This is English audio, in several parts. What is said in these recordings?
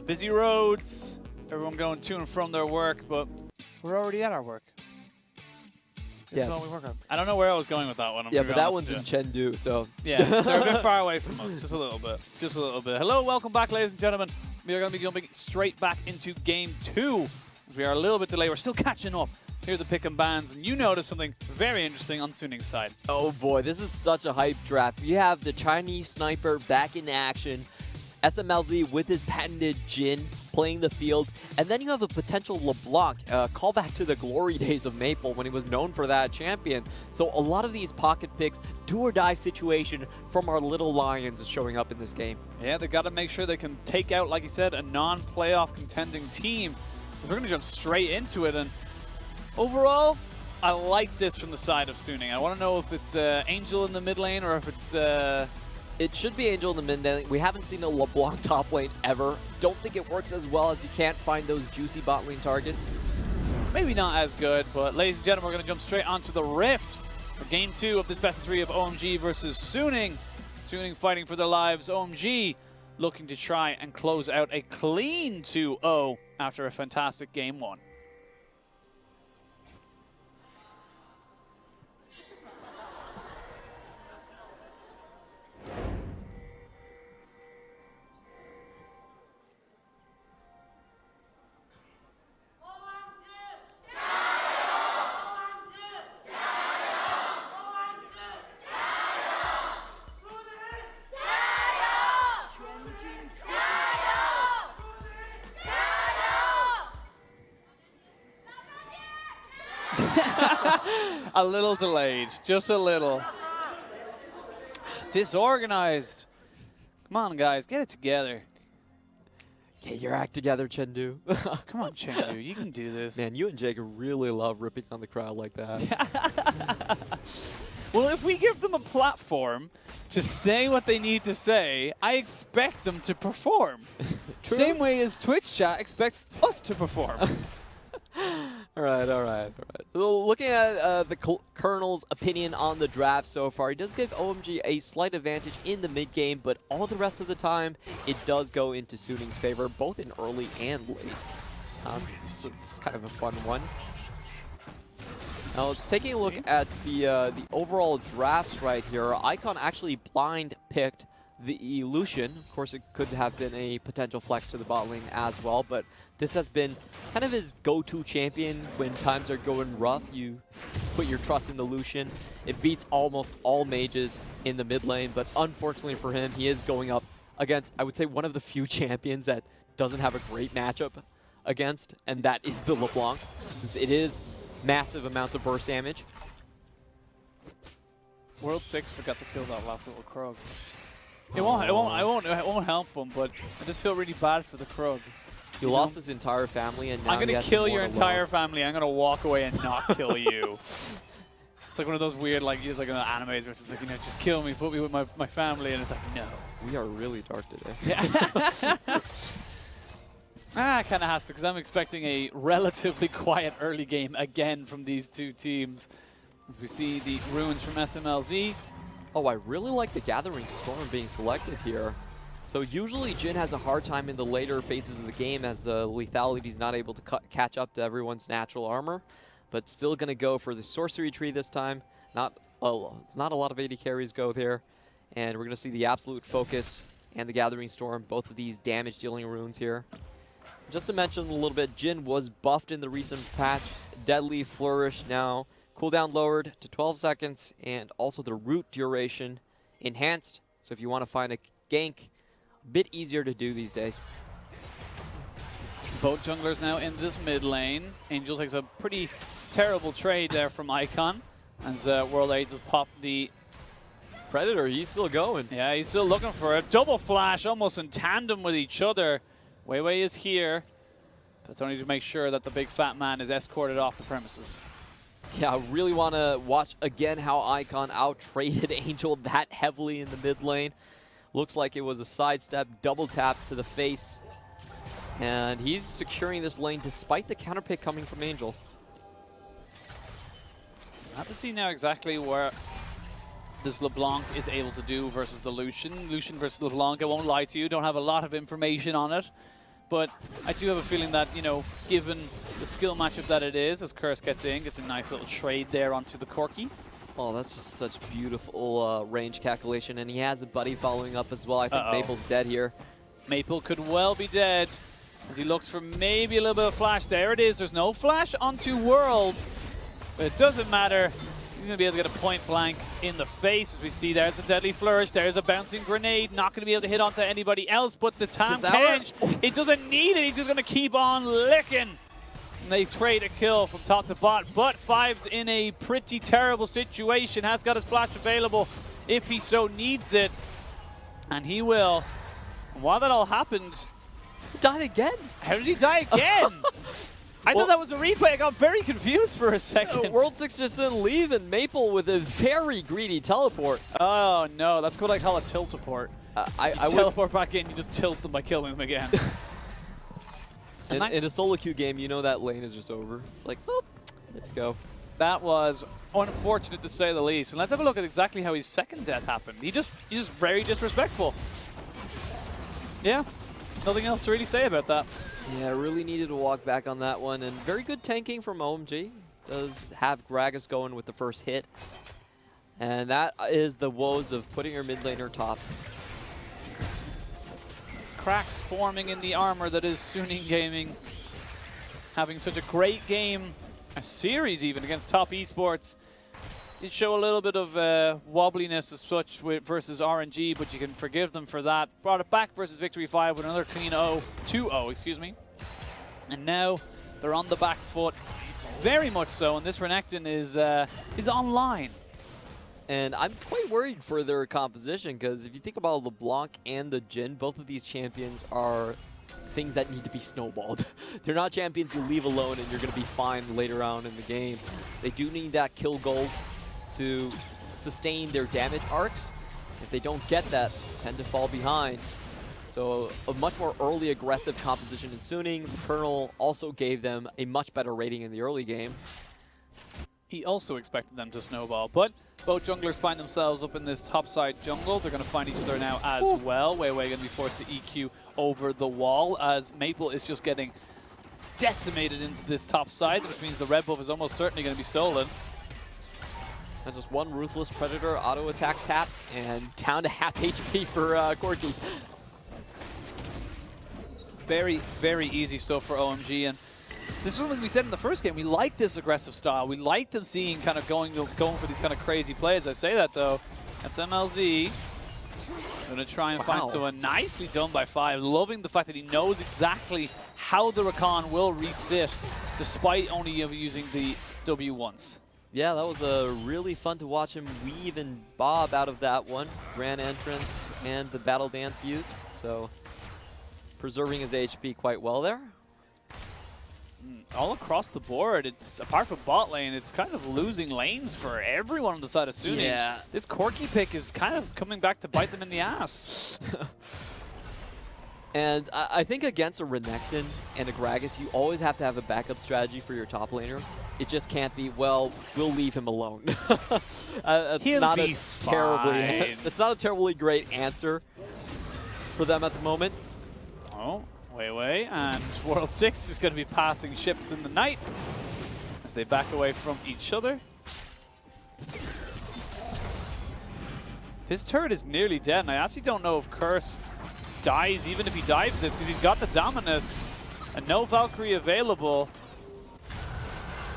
busy roads, everyone going to and from their work, but we're already at our work. This is what we work on. I don't know where I was going with that one. Yeah, but that one's in Chengdu, so. Yeah, they're a bit far away from us, just a little bit. Just a little bit. Hello, welcome back, ladies and gentlemen. We are going to be jumping straight back into Game 2. We are a little bit delayed. We're still catching up. Here are the pick and bans, and you noticed something very interesting on Suning's side. Oh boy, this is such a hype draft. You have the Chinese sniper back in action, Smlz with his patented Jhin playing the field, and then you have a potential LeBlanc, callback to the glory days of Maple when he was known for that champion. So a lot of these pocket picks, do or die situation from our little Lions is showing up in this game. Yeah, they got to make sure they can take out, like you said, a non-playoff contending team. We're going to jump straight into it, and overall, I like this from the side of Suning. I want to know if it's Angel in the mid lane or if it's... It should be Angel in the mid lane. We haven't seen a LeBlanc top lane ever. Don't think it works as well as you can't find those juicy bot lane targets. Maybe not as good, but ladies and gentlemen, we're going to jump straight onto the Rift for Game 2 of this best of 3 of OMG versus Suning. Suning fighting for their lives. OMG looking to try and close out a clean 2-0 after a fantastic Game 1. A little delayed, just a little. Disorganized. Come on, guys, get it together. Get your act together, Chengdu. Come on, Chengdu, you can do this. Man, you and Jacob really love ripping on the crowd like that. Well, if we give them a platform to say what they need to say, I expect them to perform. Same way as Twitch chat expects us to perform. All right. Looking at the Colonel's opinion on the draft so far, he does give OMG a slight advantage in the mid game, but all the rest of the time, it does go into Suning's favor, both in early and late. It's kind of a fun one. Now, taking a look at the overall drafts right here, Icon actually blind picked the Lucian. Of course, it could have been a potential flex to the bot lane as well, but this has been kind of his go-to champion when times are going rough. You put your trust in the Lucian. It beats almost all mages in the mid lane, but unfortunately for him, he is going up against, I would say, one of the few champions that doesn't have a great matchup against, and that is the LeBlanc, since it is massive amounts of burst damage. World 6 forgot to kill that last little Krug. It won't help him, but I just feel really bad for the Krug. He lost his entire family, and now I'm gonna kill your entire family. I'm gonna walk away and not kill you. It's like one of those weird, like in the animes where it's like, you know, just kill me, put me with my family, and it's like, no. We are really dark today. Yeah. Kind of has to, because I'm expecting a relatively quiet early game again from these two teams. As we see the runes from Smlz. Oh, I really like the Gathering Storm being selected here. So usually Jhin has a hard time in the later phases of the game as the lethality is not able to catch up to everyone's natural armor, but still going to go for the Sorcery Tree this time. Not a lot of AD carries go there, and we're going to see the Absolute Focus and the Gathering Storm, both of these damage-dealing runes here. Just to mention a little bit, Jhin was buffed in the recent patch. Deadly Flourish now. Cooldown lowered to 12 seconds, and also the root duration enhanced. So if you want to find a gank, a bit easier to do these days. Both junglers now in this mid lane. Angel takes a pretty terrible trade there from Icon. As World 8 just popped the Predator, he's still going. Yeah, he's still looking for it. Double flash, almost in tandem with each other. Weiwei is here, but it's only to make sure that the big fat man is escorted off the premises. Yeah, I really want to watch again how Icon out-traded Angel that heavily in the mid lane. Looks like it was a sidestep, double tap to the face. And he's securing this lane despite the counter pick coming from Angel. I have to see now exactly where this LeBlanc is able to do versus the Lucian. Lucian versus LeBlanc, I won't lie to you, don't have a lot of information on it. but I do have a feeling that, you know, given the skill matchup that it is, as Curse gets in, gets a nice little trade there onto the Corki. Oh, that's just such beautiful range calculation, and he has a buddy following up as well. I think Maple's dead here. Maple could well be dead as he looks for maybe a little bit of flash. There it is. There's no flash onto World, but it doesn't matter. He's going to be able to get a point blank in the face, as we see there's a deadly flourish. There's a bouncing grenade. Not going to be able to hit onto anybody else, but the Tahm Kench, it doesn't need it. He's just going to keep on licking. And they trade a kill from top to bot, but Five's in a pretty terrible situation. Has got his flash available if he so needs it, and he will. And while that all happened, he died again. How did he die again? I thought that was a replay. I got very confused for a second. World 6 just didn't leave, and Maple with a very greedy teleport. Oh no, that's what I call a tilt-a-port. I teleport back in, you just tilt them by killing them again. In a solo queue game, you know that lane is just over. It's like, oh, there you go. That was unfortunate to say the least. And let's have a look at exactly how his second death happened. He's just very disrespectful. Yeah, nothing else to really say about that. Yeah, really needed to walk back on that one. And very good tanking from OMG. Does have Gragas going with the first hit. And that is the woes of putting your mid laner top. Cracks forming in the armor that is Suning Gaming. Having such a great game, a series even, against top esports. Did show a little bit of wobbliness as such versus RNG, but you can forgive them for that. Brought it back versus Victory 5 with another clean 2-0, excuse me. And now they're on the back foot, very much so, and this Renekton is online. And I'm quite worried for their composition, because if you think about LeBlanc and the Jhin, both of these champions are things that need to be snowballed. They're not champions you leave alone and you're going to be fine later on in the game. They do need that kill gold to sustain their damage arcs. If they don't get that, they tend to fall behind. So a much more early aggressive composition in Suning. The Colonel also gave them a much better rating in the early game. He also expected them to snowball, but both junglers find themselves up in this topside jungle. They're going to find each other now as well. Weiwei going to be forced to EQ over the wall as Maple is just getting decimated into this top side, which means the red buff is almost certainly going to be stolen. And just one Ruthless Predator auto attack tap, and down to half HP for Corki. Very, very easy stuff for OMG, and this is something we said in the first game. We like this aggressive style. We like them seeing kind of going for these kind of crazy plays. I say that though. Smlz going to try and find someone. Nicely done by Five. Loving the fact that he knows exactly how the Rakan will resit, despite only using the W once. Yeah, that was really fun to watch him weave and bob out of that one. Grand entrance and the battle dance used. So preserving his HP quite well there. All across the board, it's apart from bot lane, it's kind of losing lanes for everyone on the side of Suning. Yeah. This Corki pick is kind of coming back to bite them in the ass. And I think against a Renekton and a Gragas, you always have to have a backup strategy for your top laner. It just can't be, well, we'll leave him alone. He'll not be fine. That's not a terribly great answer for them at the moment. Oh. Weiwei and World 6 is going to be passing ships in the night as they back away from each other. This turret is nearly dead, and I actually don't know if Curse dies even if he dives this, because he's got the Dominus and no Valkyrie available.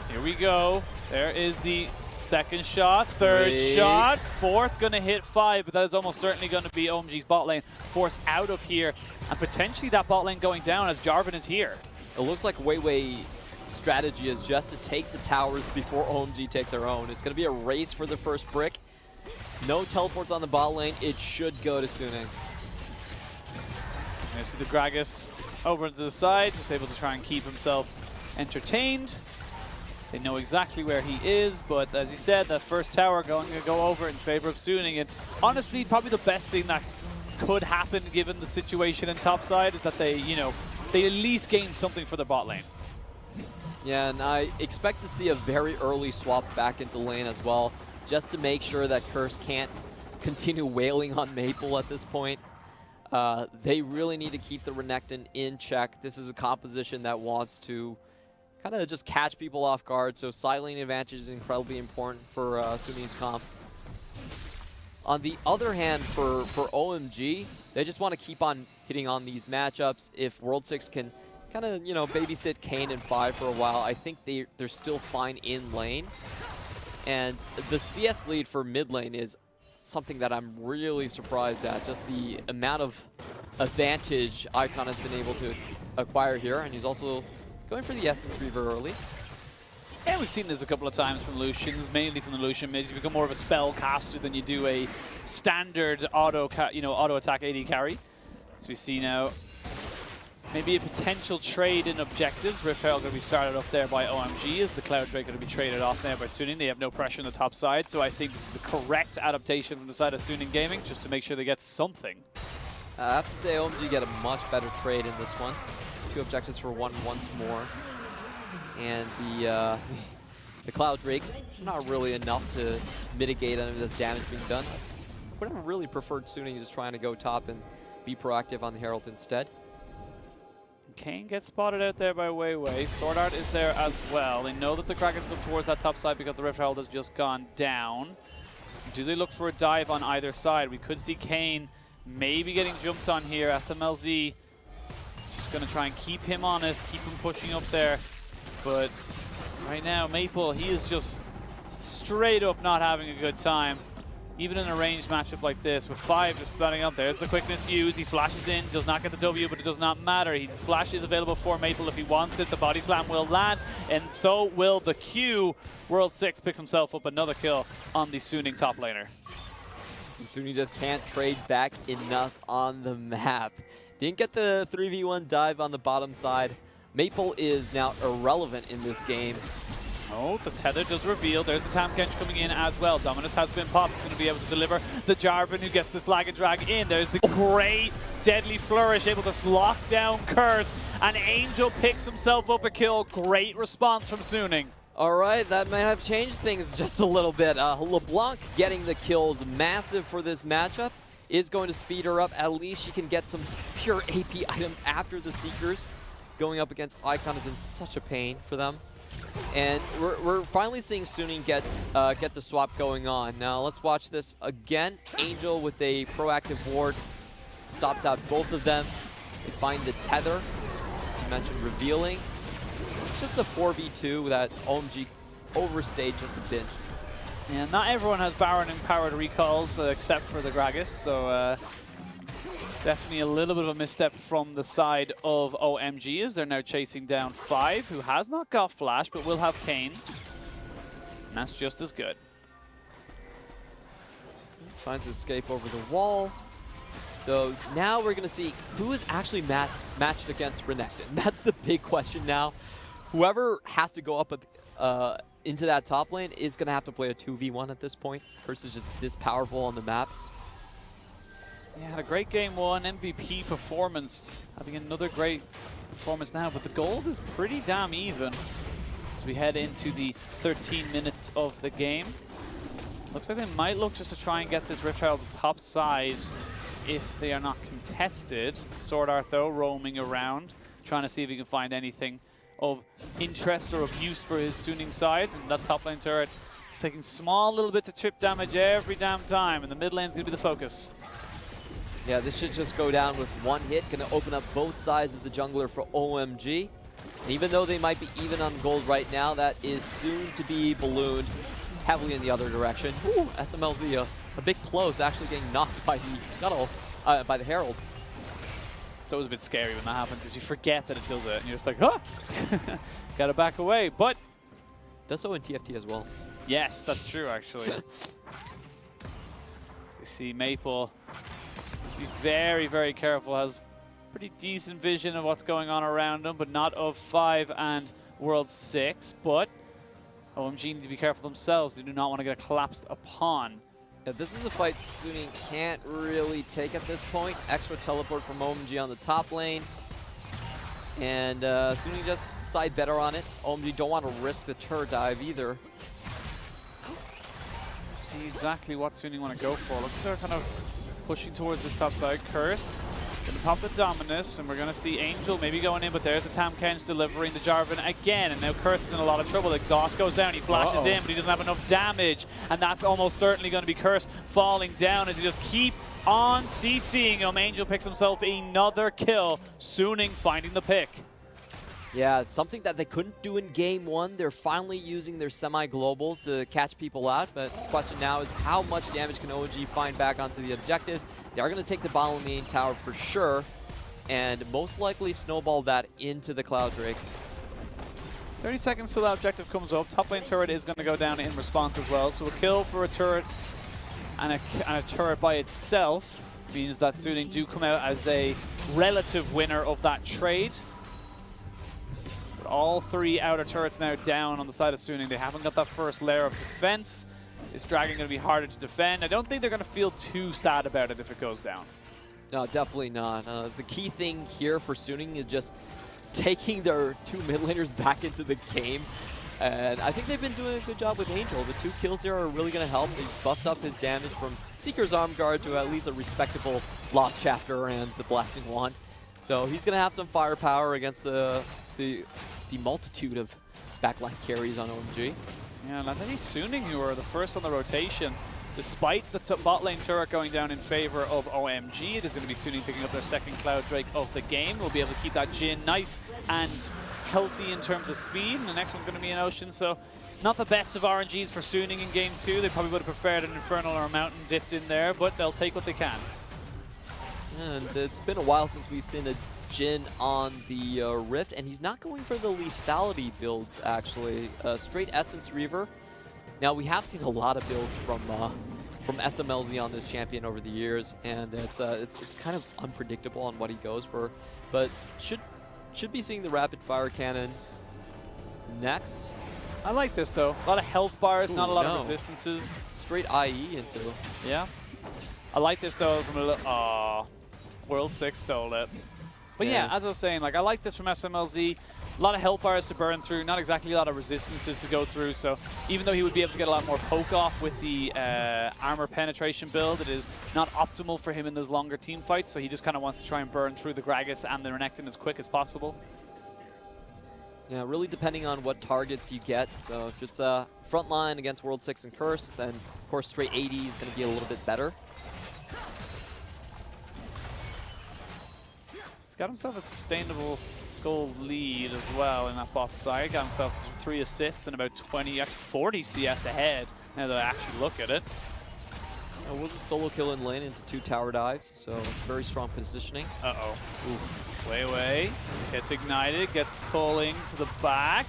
Here we go. There is the second shot, third shot, fourth going to hit Five, but that is almost certainly going to be OMG's bot lane forced out of here, and potentially that bot lane going down as Jarvan is here. It looks like Weiwei's strategy is just to take the towers before OMG take their own. It's going to be a race for the first brick. No teleports on the bot lane. It should go to Suning. You see the Gragas over to the side, just able to try and keep himself entertained. They know exactly where he is, but as you said, that first tower going to go over in favor of Suning. And honestly, probably the best thing that could happen given the situation in topside is that they at least gain something for their bot lane. Yeah, and I expect to see a very early swap back into lane as well, just to make sure that Curse can't continue wailing on Maple at this point. They really need to keep the Renekton in check. This is a composition that wants to kind of just catch people off guard, so silencing advantage is incredibly important for Sunni's comp. On the other hand, for OMG, they just want to keep on hitting on these matchups. If World 6 can kind of, you know, babysit Kane and 5 for a while, I think they're still fine in lane. And the CS lead for mid lane is something that I'm really surprised at. Just the amount of advantage Icon has been able to acquire here, and he's also going for the Essence Reaver early. Yeah, we've seen this a couple of times from Lucians, mainly from the Lucian mid. You become more of a spell caster than you do a standard auto attack AD carry. As we see now, maybe a potential trade in objectives. Rift Herald going to be started up there by OMG. Is the Cloud Drake going to be traded off there by Suning? They have no pressure on the top side, so I think this is the correct adaptation from the side of Suning Gaming, just to make sure they get something. I have to say OMG get a much better trade in this one. 2 objectives for 1 once more. And the Cloud Drake, not really enough to mitigate any of this damage being done. Would have really preferred Suning just trying to go top and be proactive on the Herald instead. Kane gets spotted out there by Weiwei. SwordArt is there as well. They know that the Gragas is up towards that top side because the Rift Herald has just gone down. Do they look for a dive on either side? We could see Kane maybe getting jumped on here. Smlz just going to try and keep him honest, keep him pushing up there. But right now, Maple, he is just straight up not having a good time. Even in a ranged matchup like this, with 5 just spouting up. There's the quickness used. He flashes in, does not get the W, but it does not matter. His flash is available for Maple if he wants it. The body slam will land, and so will the Q. World 6 picks himself up another kill on the Suning top laner. And Suning just can't trade back enough on the map. Didn't get the 3v1 dive on the bottom side. Maple is now irrelevant in this game. Oh, the tether does reveal. There's the Tahm Kench coming in as well. Dominus has been popped. He's going to be able to deliver the Jarvan, who gets the flag and drag in. There's the great deadly flourish, able to lock down Curse. And Angel picks himself up a kill. Great response from Suning. All right, that might have changed things just a little bit. LeBlanc getting the kills, massive for this matchup, is going to speed her up. At least she can get some pure AP items after the Seekers. Going up against Icon has been such a pain for them. And we're finally seeing Suning get the swap going on. Now let's watch this again. Angel with a proactive ward stops out both of them. They find the tether. You mentioned revealing. It's just a 4v2 that OMG overstayed just a bit. Yeah, not everyone has Baron empowered recalls except for the Gragas, so definitely a little bit of a misstep from the side of OMG as they're now chasing down 5, who has not got Flash but will have Kane. And that's just as good. Finds escape over the wall. So now we're going to see who is actually matched against Renekton. That's the big question now. Whoever has to go up into that top lane is going to have to play a 2v1 at this point versus just this powerful on the map. Yeah, had a great game 1, MVP performance, having another great performance now, but the gold is pretty damn even as we head into the 13 minutes of the game. Looks like they might look just to try and get this Rift Herald to the top side if they are not contested. SwordArt though roaming around, trying to see if he can find anything of interest or of use for his Suning side. And that top lane turret is taking small little bits of trip damage every damn time, and the mid lane's going to be the focus. Yeah, this should just go down with 1 hit. Going to open up both sides of the jungler for OMG. And even though they might be even on gold right now, that is soon to be ballooned heavily in the other direction. Ooh, Smlz a bit close, actually getting knocked by the scuttle, by the Herald. It's always a bit scary when that happens because you forget that it does it and you're just like, huh! Gotta back away, but... Does so in TFT as well. Yes, that's true actually. We see Maple has to be very, very careful, has pretty decent vision of what's going on around him, but not of 5 and World 6, but OMG need to be careful themselves. They do not want to get collapsed upon. Yeah, this is a fight Suning can't really take at this point. Extra teleport from OMG on the top lane. And Suning just decide better on it. OMG don't want to risk the turret dive either. See exactly what Suning want to go for. Looks like they're kind of pushing towards this top side. Curse Gonna pop the Dominus, and we're gonna see Angel maybe going in, but there's a Tahm Kench delivering the Jarvan again, and now Curse is in a lot of trouble. Exhaust goes down, he flashes in, but he doesn't have enough damage, and that's almost certainly gonna be Curse falling down as he just keep on CCing him. Angel picks himself another kill, Suning finding the pick. Yeah, it's something that they couldn't do in game one. They're finally using their semi-globals to catch people out, but the question now is how much damage can OMG find back onto the objectives? They are going to take the bottom main tower for sure, and most likely snowball that into the Cloud Drake. 30 seconds till that objective comes up. Top lane turret is going to go down in response as well, so a kill for a turret and a turret by itself means that Suning do come out as a relative winner of that trade. All three outer turrets now down on the side of Suning. They haven't got that first layer of defense. This dragon going to be harder to defend. I don't think they're going to feel too sad about it if it goes down. No, definitely not. The key thing here for Suning is just taking their two mid laners back into the game. And I think they've been doing a good job with Angel. The 2 kills here are really going to help. They buffed up his damage from Seeker's Arm Guard to at least a respectable Lost Chapter and the Blasting Wand. So he's going to have some firepower against the multitude of backline carries on OMG. Yeah, and I think Suning, who are the first on the rotation, despite the bot lane turret going down in favor of OMG, it is going to be Suning picking up their second Cloud Drake of the game. We'll be able to keep that Jhin nice and healthy in terms of speed, and the next one's going to be an Ocean, so not the best of RNGs for Suning in game 2. They probably would have preferred an Infernal or a Mountain dipped in there, but they'll take what they can. And it's been a while since we've seen a Jhin on the Rift, and he's not going for the lethality builds, actually. Straight Essence Reaver. Now, we have seen a lot of builds from Smlz on this champion over the years, and it's kind of unpredictable on what he goes for, but should be seeing the rapid fire cannon next. I like this, though. A lot of health bars, not a lot of resistances. Straight IE into... Yeah. I like this, though, from a little... World 6 stole it. But yeah, as I was saying, like, I like this from Smlz. A lot of health bars to burn through, not exactly a lot of resistances to go through. So even though he would be able to get a lot more poke off with the armor penetration build, it is not optimal for him in those longer team fights. So he just kind of wants to try and burn through the Gragas and the Renekton as quick as possible. Yeah, really depending on what targets you get. So if it's a frontline against World 6 and Curse, then of course straight 80 is going to be a little bit better. Got himself a sustainable gold lead as well in that bot side. Got himself 3 assists and about 20, actually 40 CS ahead, now that I actually look at it. It was a solo kill in lane into 2 tower dives, so very strong positioning. Uh-oh. Weiwei gets ignited, gets pulling to the back.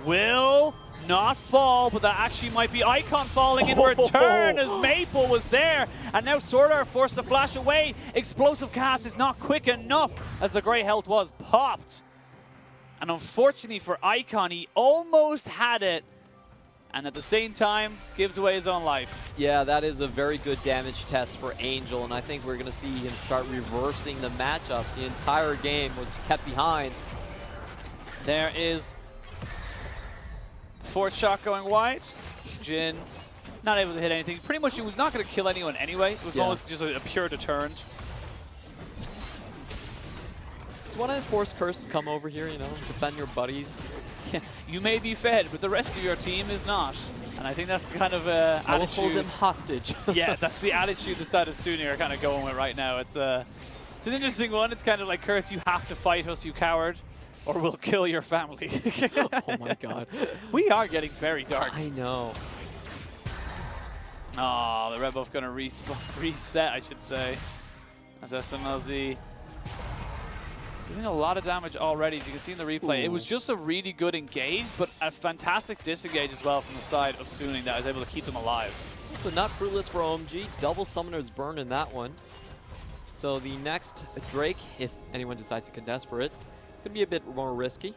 Will not fall, but that actually might be Icon falling in return as Maple was there. And now SwordArt forced to flash away. Explosive cast is not quick enough as the Grey Health was popped. And unfortunately for Icon, he almost had it. And at the same time, gives away his own life. Yeah, that is a very good damage test for Angel, and I think we're going to see him start reversing the matchup. The entire game was kept behind. There is fourth shot going wide. Jhin not able to hit anything. Pretty much he was not going to kill anyone anyway. It was almost just a pure deterrent. Just want to force Curse to come over here, you know, defend your buddies. Yeah, you may be fed, but the rest of your team is not. And I think that's the kind of attitude. I will hold them hostage. Yeah, that's the attitude the side of Suning are kind of going with right now. It's an interesting one. It's kind of like, Curse, you have to fight us, you coward, or we'll kill your family. Oh my god. We are getting very dark. I know. Oh, the red buff going to reset, I should say. As Smlz doing a lot of damage already, as you can see in the replay. Ooh. It was just a really good engage, but a fantastic disengage as well from the side of Suning that was able to keep them alive. But not fruitless for OMG. Double Summoner's Burn in that one. So the next Drake, if anyone decides to contest for it, it's going to be a bit more risky.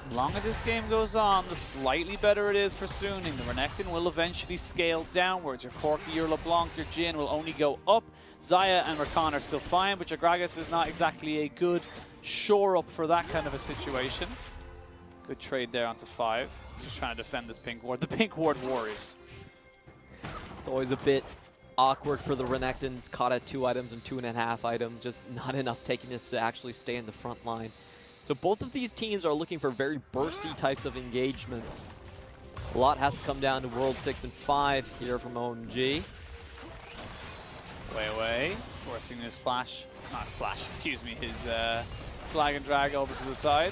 The longer this game goes on, the slightly better it is for Suning. The Renekton will eventually scale downwards. Your Corki, your LeBlanc, your Jhin will only go up. Xayah and Rakan are still fine, but your Gragas is not exactly a good shore-up for that kind of a situation. Good trade there onto 5. Just trying to defend this pink ward. The pink ward warriors. It's always a bit awkward for the Renekton. It's caught at 2 items and 2.5 items. Just not enough takiness to actually stay in the front line. So both of these teams are looking for very bursty types of engagements. A lot has to come down to World 6 and 5 here from OMG. Weiwei forcing his flash, not his flash, excuse me, his flag and drag over to the side.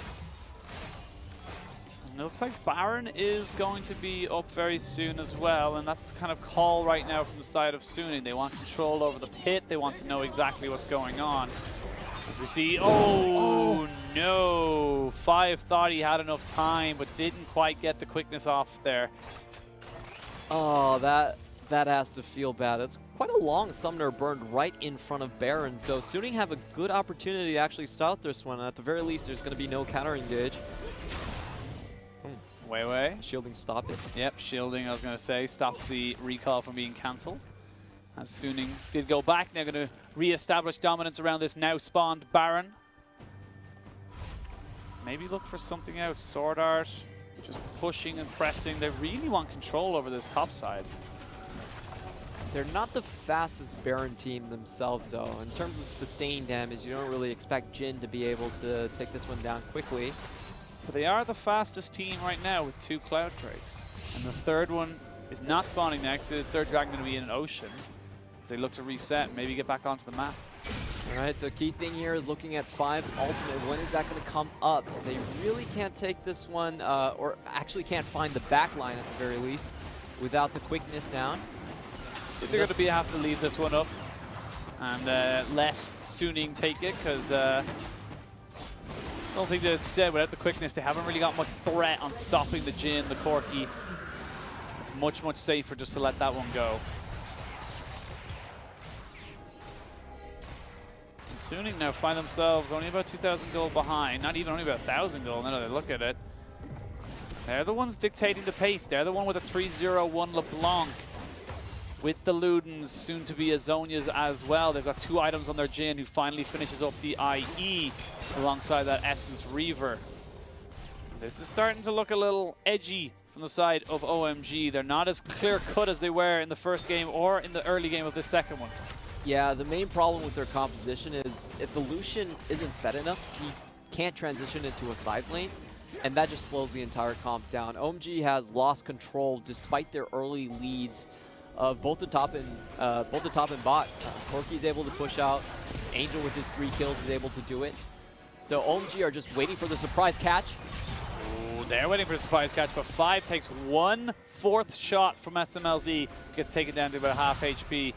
And it looks like Baron is going to be up very soon as well, and that's the kind of call right now from the side of Suning. They want control over the pit, they want to know exactly what's going on. As we see, oh no! 5 thought he had enough time, but didn't quite get the quickness off there. Oh, that has to feel bad. It's quite a long summoner burned right in front of Baron, so Suning have a good opportunity to actually start this one. At the very least, there's going to be no counter engage. Weiwei. Shielding stopped it. Yep, shielding, I was going to say, stops the recall from being cancelled. As Suning did go back, they're going to re-establish dominance around this now spawned Baron. Maybe look for something else. SwordArt, just pushing and pressing. They really want control over this top side. They're not the fastest Baron team themselves, though. In terms of sustained damage, you don't really expect Jhin to be able to take this one down quickly. But they are the fastest team right now with 2 Cloud Drakes. And the third one is not spawning next. His third dragon going to be in an ocean. As they look to reset, maybe get back onto the map. All right, so key thing here is looking at 5's ultimate. When is that going to come up? They really can't take this one, or actually can't find the back line at the very least, without the quickness down. They're going to have to leave this one up and let Suning take it, because I don't think that, as you said, without the quickness, they haven't really got much threat on stopping the Jhin, the Corki. It's much, much safer just to let that one go. And Suning now find themselves only about 2,000 gold behind, not even only about 1,000 gold, now that they look at it. They're the ones dictating the pace. They're the one with a 3-0-1 LeBlanc. With the Ludens, soon to be Azonias as well. They've got 2 items on their Jhin, who finally finishes up the IE alongside that Essence Reaver. This is starting to look a little edgy from the side of OMG. They're not as clear-cut as they were in the first game or in the early game of the second one. Yeah, the main problem with their composition is if the Lucian isn't fed enough, he can't transition into a side lane, and that just slows the entire comp down. OMG has lost control despite their early leads of both the top and bot. Corki's able to push out. Angel with his 3 kills is able to do it. So OMG are just waiting for the surprise catch. Ooh, they're waiting for the surprise catch, but 5 takes 1/4 shot from Smlz. Gets taken down to about half HP.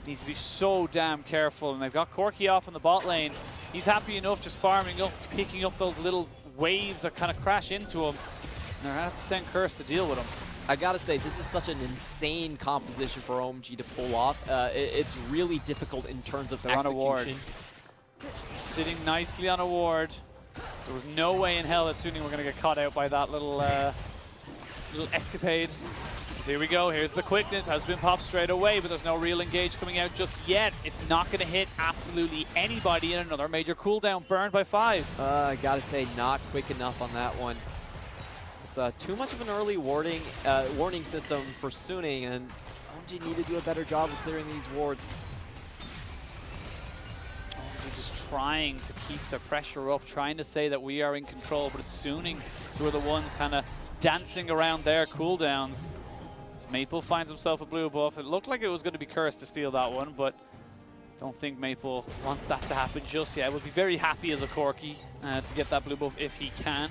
Needs to be so damn careful, and they've got Corki off in the bot lane. He's happy enough just farming up, picking up those little waves that kind of crash into him. And they're going to have to send Curse to deal with him. I gotta say, this is such an insane composition for OMG to pull off. It's really difficult in terms of execution. On a ward. Sitting nicely on a ward. So there's no way in hell that Suning we're going to get caught out by that little escapade. So here we go. Here's the quickness. Has been popped straight away, but there's no real engage coming out just yet. It's not going to hit absolutely anybody in another major cooldown. Burned by 5. I gotta say, not quick enough on that one. Too much of an early warning system for Suning, and OMG need to do a better job of clearing these wards. OMG just trying to keep the pressure up, trying to say that we are in control, but it's Suning who are the ones kind of dancing around their cooldowns. As Maple finds himself a blue buff. It looked like it was going to be Cursed to steal that one, but don't think Maple wants that to happen just yet. Would be very happy as a Corki to get that blue buff if he can.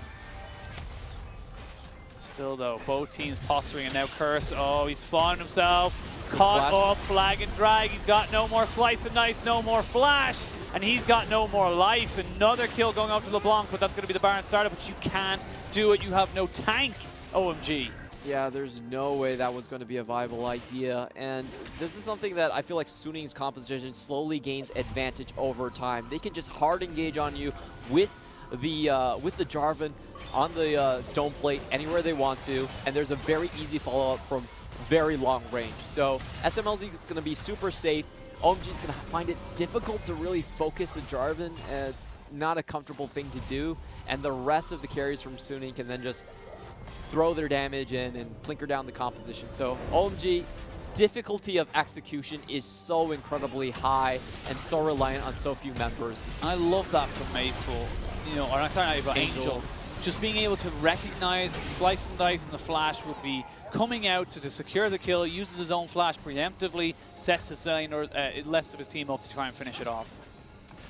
Still though, both teams posturing, and now Curse, oh, he's found himself, caught up, flag and drag. He's got no more slice and dice, no more flash, and he's got no more life. Another kill going up to LeBlanc, but that's going to be the Baron starter, but you can't do it. You have no tank, OMG. Yeah, there's no way that was going to be a viable idea, and this is something that I feel like Suning's composition slowly gains advantage over time. They can just hard engage on you with the Jarvan on the stone plate anywhere they want to, and there's a very easy follow-up from very long range. So Smlz is going to be super safe. OMG is going to find it difficult to really focus a Jarvan, and it's not a comfortable thing to do, and the rest of the carries from Suning can then just throw their damage in and flinker down the composition. So OMG difficulty of execution is so incredibly high and so reliant on so few members. I love that from Maple, you know, or sorry, not Maple, Angel. Just being able to recognize that the slice and dice and the flash would be coming out to secure the kill, uses his own flash preemptively, sets his less of his team up to try and finish it off.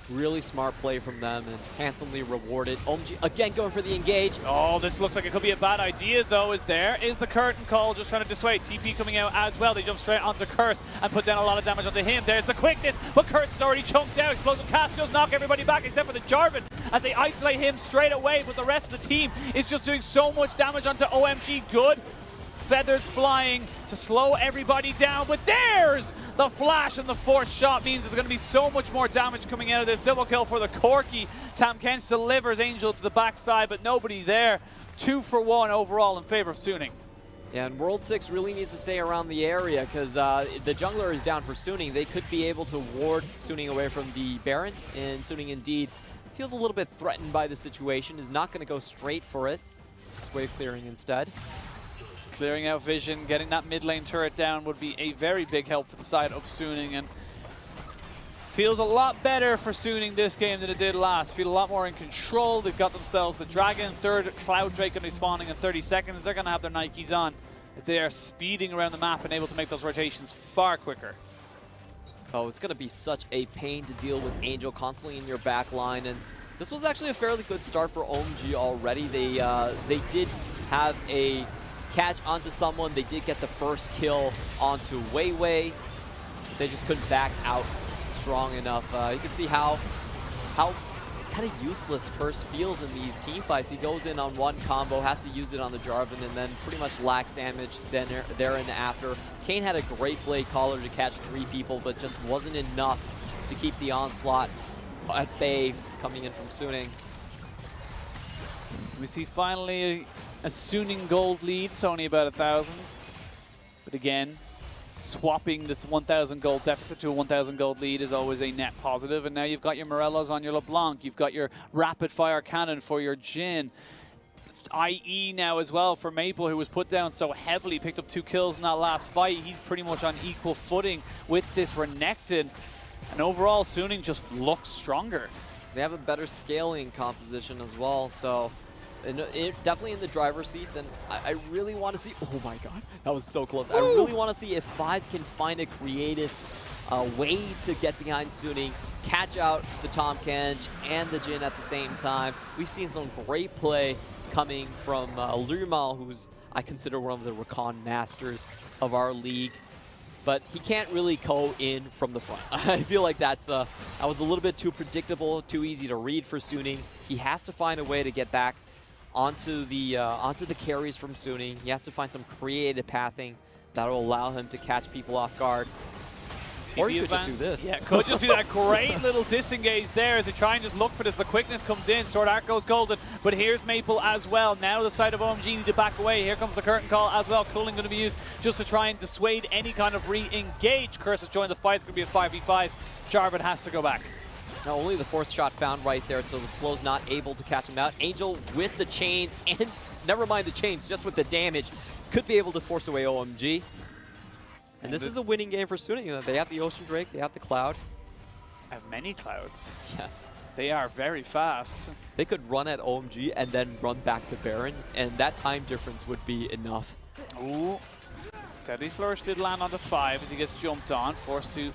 Really smart play from them and handsomely rewarded. OMG again going for the engage. Oh, this looks like it could be a bad idea though. Is the curtain call just trying to dissuade. TP coming out as well. They jump straight onto Curse and put down a lot of damage onto him. There's the quickness, but Curse is already chunked out. Explosive cast does knock everybody back except for the Jarvan as they isolate him straight away, but the rest of the team is just doing so much damage onto OMG. Good. Feathers flying to slow everybody down, but there's the flash, and the fourth shot means there's going to be so much more damage coming out of this. Double kill for the Corki. Tahm Kench delivers Angel to the backside, but nobody there. 2 for 1 overall in favor of Suning. Yeah, and World 6 really needs to stay around the area because the jungler is down for Suning. They could be able to ward Suning away from the Baron, and Suning indeed feels a little bit threatened by the situation, is not going to go straight for it. Just wave clearing instead. Clearing out vision, getting that mid lane turret down would be a very big help for the side of Suning, and feels a lot better for Suning this game than it did last. Feel a lot more in control. They've got themselves the Dragon, third Cloud Drake going to be spawning in 30 seconds. They're going to have their Nikes on as they are speeding around the map and able to make those rotations far quicker. Oh, it's going to be such a pain to deal with Angel constantly in your back line, and this was actually a fairly good start for OMG already. They did have a catch onto someone. They did get the first kill onto Weiwei. They just couldn't back out strong enough. You can see how kind of useless Curse feels in these team fights. He goes in on one combo, has to use it on the Jarvan, and then pretty much lacks damage then there and after. Kane had a great Blade Caller to catch 3 people, but just wasn't enough to keep the onslaught at bay coming in from Suning. We see finally a Suning gold lead. It's only about 1,000. But again, swapping the 1,000 gold deficit to a 1,000 gold lead is always a net positive. And now you've got your Morellos on your LeBlanc. You've got your rapid fire cannon for your Jhin. IE now as well for Maple, who was put down so heavily, picked up 2 kills in that last fight. He's pretty much on equal footing with this Renekton. And overall, Suning just looks stronger. They have a better scaling composition as well, so definitely in the driver's seats, and I really want to see, oh my god, that was so close. Woo! I really want to see if Five can find a creative way to get behind Suning, catch out the Tahm Kench and the Jhin at the same time. We've seen some great play coming from Lucian, who's I consider one of the Rakan masters of our league. But he can't really go in from the front. I feel like that was a little bit too predictable, too easy to read for Suning. He has to find a way to get back onto the carries from Suning. He has to find some creative pathing that will allow him to catch people off guard. Or he could just do this. Yeah, could just do that great little disengage there as they try and just look for this. The quickness comes in. SwordArt goes golden, but here's Maple as well. Now the side of OMG need to back away. Here comes the curtain call as well. Cooling going to be used just to try and dissuade any kind of re-engage. Curse has joined the fight. It's going to be a 5v5. Jarvan has to go back. Now only the 4th shot found right there, so the slow's not able to catch him out. Angel with the chains, and never mind the chains, just with the damage, could be able to force away OMG. And this is a winning game for Suning. They have the Ocean Drake, they have the Cloud. Have many Clouds. Yes. They are very fast. They could run at OMG and then run back to Baron, and that time difference would be enough. Ooh. Deadly Flourish did land onto 5 as he gets jumped on, forced to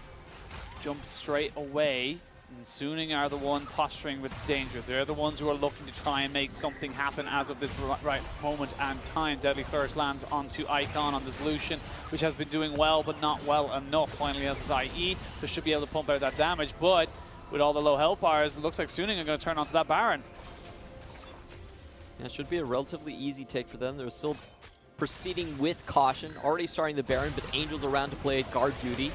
jump straight away. And Suning are the one posturing with danger. They're the ones who are looking to try and make something happen as of this right moment and time. Deadly Flourish lands onto Icon on this Lucian, which has been doing well, but not well enough. Finally has his IE, so should be able to pump out that damage. But with all the low health bars, it looks like Suning are going to turn onto that Baron. Yeah, it should be a relatively easy take for them. They're still proceeding with caution, already starting the Baron, but Angel's around to play guard duty.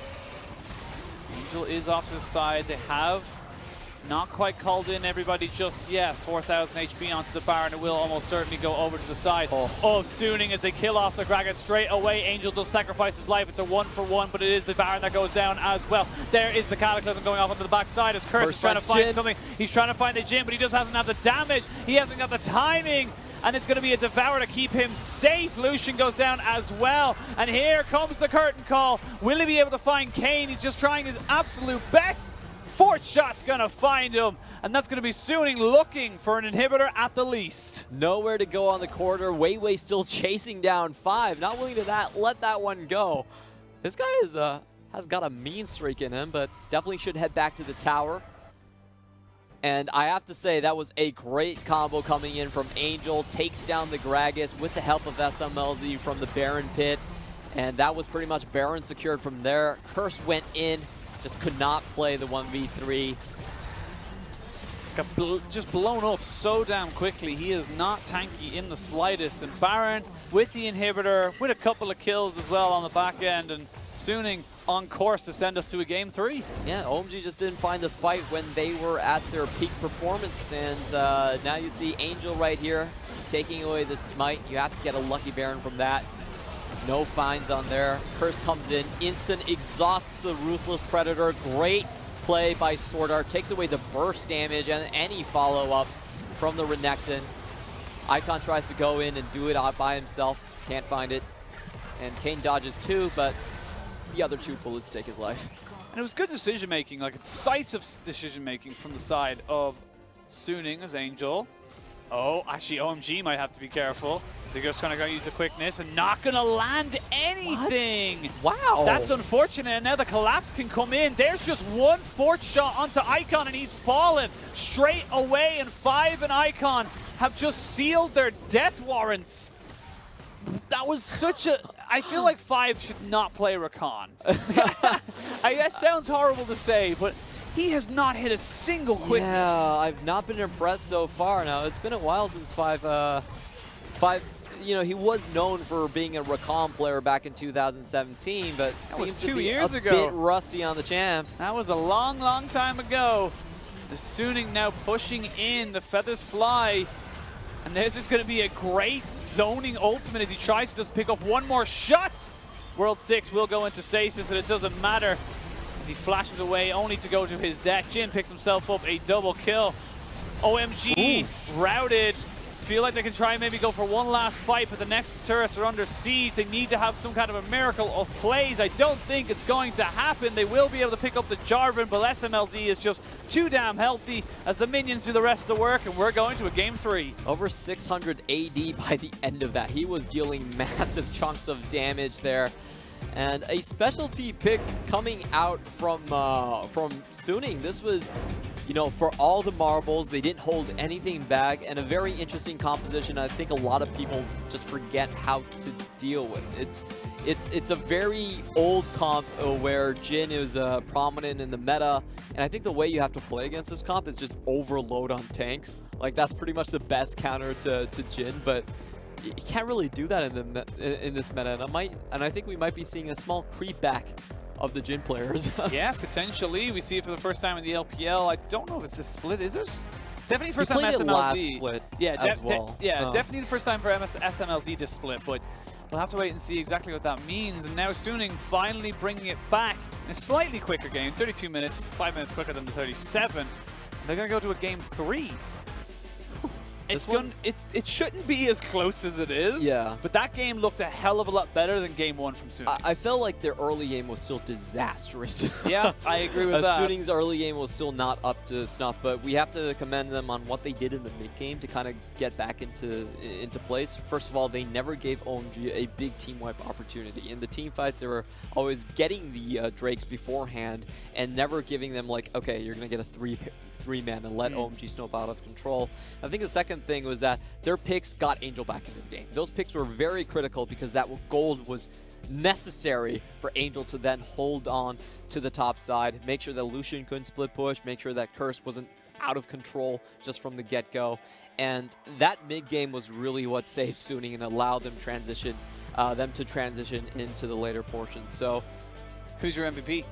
Angel is off to the side. They have not quite called in everybody just yet. 4,000 HP onto the Baron. It will almost certainly go over to the side of Suning as they kill off the Gragas straight away. Angel does sacrifice his life. It's a 1-for-1, but it is the Baron that goes down as well. There is the Cataclysm going off onto the backside as Curse is trying to find something. He's trying to find the Jhin, but he just hasn't had the damage. He hasn't got the timing. and it's going to be a Devour to keep him safe. Lucian goes down as well, and here comes the curtain call. Will he be able to find Kane? He's just trying his absolute best. Fourth shot's going to find him, and that's going to be Suning looking for an inhibitor at the least. Nowhere to go on the corridor. Weiwei still chasing down 5, not willing to let that one go. This guy has got a mean streak in him, but definitely should head back to the tower. And I have to say, that was a great combo coming in from Angel. Takes down the Gragas with the help of Smlz from the Baron pit. And that was pretty much Baron secured from there. Curse went in, just could not play the 1v3. Got just blown up so damn quickly. He is not tanky in the slightest. And Baron with the inhibitor, with a couple of kills as well on the back end. And Suning on course to send us to a game 3. Yeah, OMG just didn't find the fight when they were at their peak performance. And now you see Angel right here taking away the smite. You have to get a lucky Baron from that. No finds on there. Curse comes in, instant exhausts the Ruthless Predator. Great play by SwordArt. Takes away the burst damage and any follow-up from the Renekton. Icon tries to go in and do it out by himself. Can't find it. And Kane dodges too, but the other 2 bullets take his life. And it was good decision-making, like a decisive decision-making from the side of Suning as Angel. Oh, actually, OMG might have to be careful. They're just going to go use the quickness and not going to land anything. What? Wow. That's unfortunate. And now the collapse can come in. There's just 1 fourth shot onto Icon, and he's fallen straight away. And 5 and Icon have just sealed their death warrants. That was such a... I feel like 5 should not play Rakan. That sounds horrible to say, but he has not hit a single quickness. Yeah, I've not been impressed so far. Now, it's been a while since 5, you know, he was known for being a Rakan player back in 2017, but seems to be a bit rusty on the champ. That was a long, long time ago. The Suning now pushing in, the feathers fly. And this is going to be a great zoning ultimate as he tries to just pick up 1 more shot. World 6 will go into stasis, and it doesn't matter as he flashes away only to go to his death. Jhin picks himself up a double kill. OMG routed. Feel like they can try and maybe go for 1 last fight, but the Nexus turrets are under siege. They need to have some kind of a miracle of plays. I don't think it's going to happen. They will be able to pick up the Jarvan, but Smlz is just too damn healthy as the minions do the rest of the work, and we're going to a game 3. Over 600 AD by the end of that. He was dealing massive chunks of damage there. And a specialty pick coming out from Suning. This was, you know, for all the marbles, they didn't hold anything back, and a very interesting composition. I think a lot of people just forget how to deal with. It's a very old comp where Jhin is prominent in the meta, and I think the way you have to play against this comp is just overload on tanks. Like, that's pretty much the best counter to Jhin, but you can't really do that in this meta, and I think we might be seeing a small creep back of the Jhin players. Yeah, potentially. We see it for the first time in the LPL. I don't know if it's the split, is it? Definitely first time SMLZ. Last split as well. Definitely the first time for SMLZ this split, but we'll have to wait and see exactly what that means. And now Suning finally bringing it back in a slightly quicker game, 32 minutes, 5 minutes quicker than the 37. They're going to go to a game 3. It shouldn't be as close as it is, but that game looked a hell of a lot better than game 1 from Suning. I felt like their early game was still disastrous. Yeah, I agree with that. Suning's early game was still not up to snuff, but we have to commend them on what they did in the mid game to kind of get back into place. First of all, they never gave OMG a big team wipe opportunity. In the team fights, they were always getting the Drakes beforehand and never giving them like, okay, you're going to get a 3-man and let OMG snowball out of control. I think the second thing was that their picks got Angel back into the game. Those picks were very critical because that gold was necessary for Angel to then hold on to the top side, make sure that Lucian couldn't split push, make sure that Curse wasn't out of control just from the get-go. And that mid-game was really what saved Suning and allowed them to transition into the later portion. So, who's your MVP?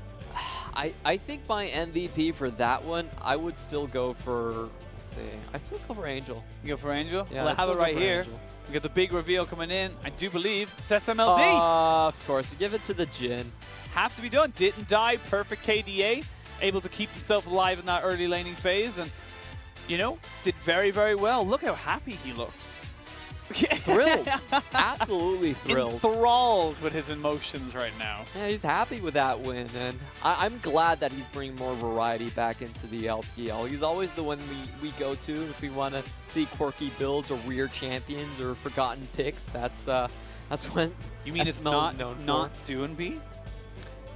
I think my MVP for that one, I would still go for, let's see, I'd still go for Angel. You go for Angel? Yeah, well, I have it right here. Angel. We got the big reveal coming in. I do believe it's SMLZ. Of course, you give it to the Jhin. Have to be done. Didn't die. Perfect KDA. Able to keep himself alive in that early laning phase. And, you know, did very, very well. Look how happy he looks. Thrilled. Absolutely thrilled. Enthralled with his emotions right now. Yeah, he's happy with that win, and I'm glad that he's bringing more variety back into the LPL. He's always the one we go to if we want to see quirky builds or weird champions or forgotten picks. That's when You mean it's not Doonby?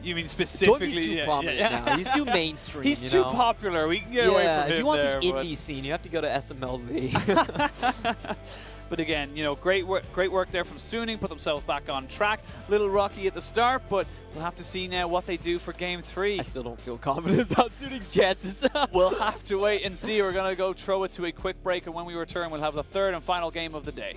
You mean specifically? Doonby's too prominent now. He's too mainstream. He's you too know? popular. We can get away from him. If you want there, this indie scene, you have to go to SMLZ. But again, you know, great work there from Suning. Put themselves back on track. Little rocky at the start, but we'll have to see now what they do for Game 3. I still don't feel confident about Suning's chances. We'll have to wait and see. We're going to go throw it to a quick break, and when we return, we'll have the third and final game of the day.